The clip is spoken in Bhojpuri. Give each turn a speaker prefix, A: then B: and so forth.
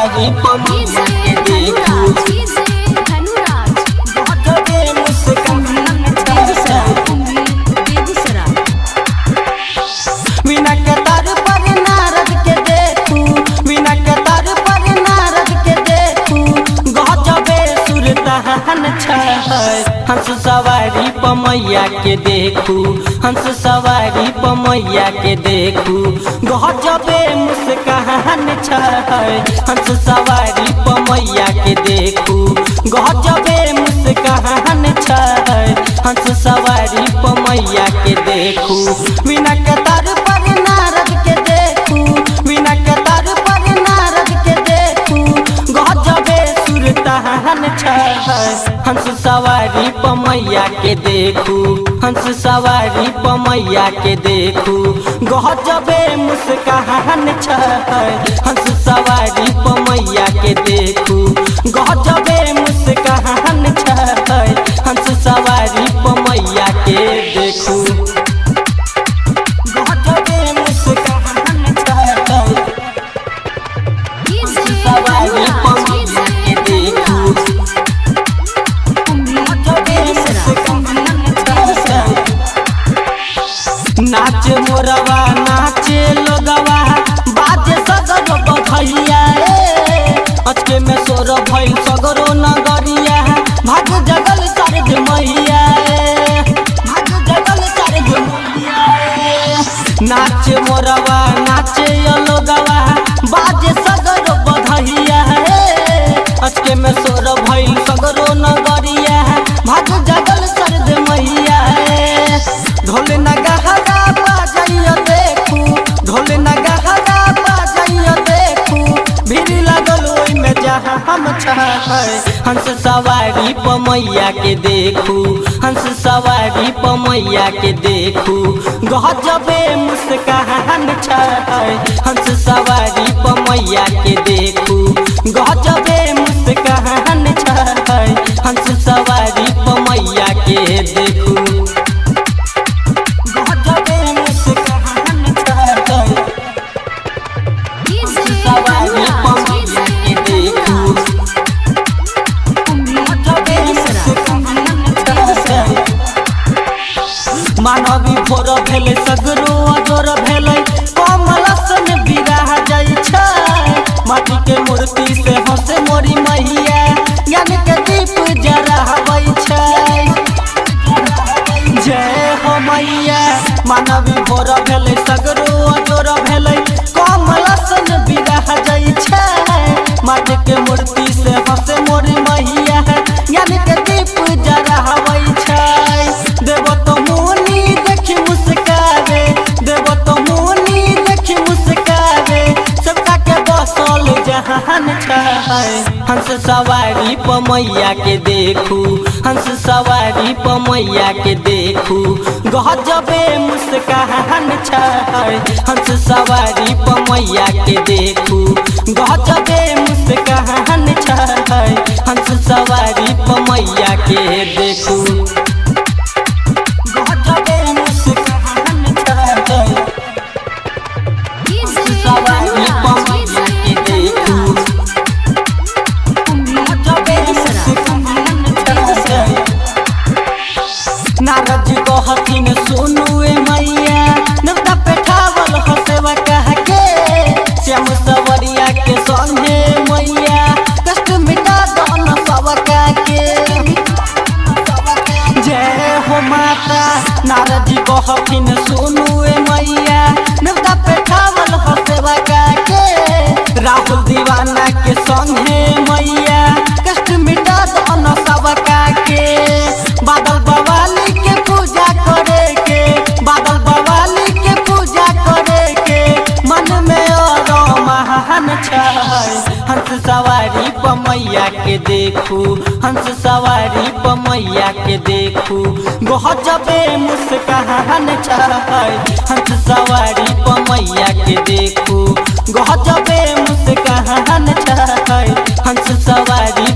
A: सवारी पमैया के देखू गजबे मुस्कान छाए बिना के तार पर नारद के देखू बिना के तार पर नारद के देखू गजबे सुरतान छाए हंस सवारी पमैया के देखू हंस सवारी पमैया के देखू गजबे मुस्कान छाए हंस सवारी पमैया के देखू गजबे मुस्कान छाए हंस सवारी पमैया के देखू बिना के तार पर नारद के देखू बिना के तार पर नारद के देखू गजबे सुरतान छाए हंस सवारी पमैया के देखू हंस सवारी पमैया के देखू गजबे मुस्कान छाए हंस सवारी पमैया के देखू गजबे मुस्कान छाए हंस सवारी पमैया के देखू गजबे मुस्कान छाए हंस सवारी पमैया के देखू नाच मोरवा नाचे लोगवा बाजे सगरो बधैया अचके में सोर भइल सगरो नगरिया भाग जगल सरद मैया भाग जगल सरद मैया नाच मोरवा नाचे लोगवा बाजे सगरो बधैया अचके में सोर भइल सगरो नगरिया भाग जगल सरद मैया ढोल नगहरा बाजैया देखू ढोल नगहरा बाजैया देखू भीड़ लगल ओइ में जहाँ हम छाए हंस सवारी पमैया के देखू हंस सवारी पमैया के देखू गजबे मुस्कान छाए हंस सवारी पमैया के देखू गजबे मुस्कान छाए हंस सवारी पमैया के देखू मानवी भोर भेले सगरो अजोर भेले कमलसन बिराह जाइ छै माटी के मूर्ति से हंसे मोरी मैया ज्ञान के दीप जराबै छै जय हो मैया मानवी भोर भेले सगरो अजोर भेले कमलसन बिराह जाइ छै माटी के मूर्ति से हंसे मोरी मैया ज्ञान के दीप जराबै छै देव तो मुनि देखी मुस्कारे देव तो मुनि देखी मुस्कारे सबका के बसल जहान छाए हंस सवारी पमैया के देखू हंस सवारी पमैया के देखू गजबे मुस्कान छाए हंस सवारी पमैया के देखू गजबे मुस्कान छाए हंस सवारी पमैया के देखू गजबे मुस्कान छाए सवारी पमैया के देखू गजबे मुस्कान छाए नारद जी कहथिन सुनू ए मैया नवदा पेठावल हसेवा कह के श्याम सवरिया के संगे मैया कष्ट मिटा दन सबका के जय हो माता नारद जी कहथिन सुनू ए मैया नवदा पेठावल हसेवा कह के राहुल दीवाना के संगे मैया कष्ट मिटा दन सबका के बादल बवाली के पूजा करे के बादल बवाली के पूजा करे के मन में और महान छाए हंस सवारी पमैया के देखू हंस सवारी पमैया के देखू गजबे मुस्कान छाए हंस सवारी पमैया के देखू गजबे मुस्कान छाए हंस सवारी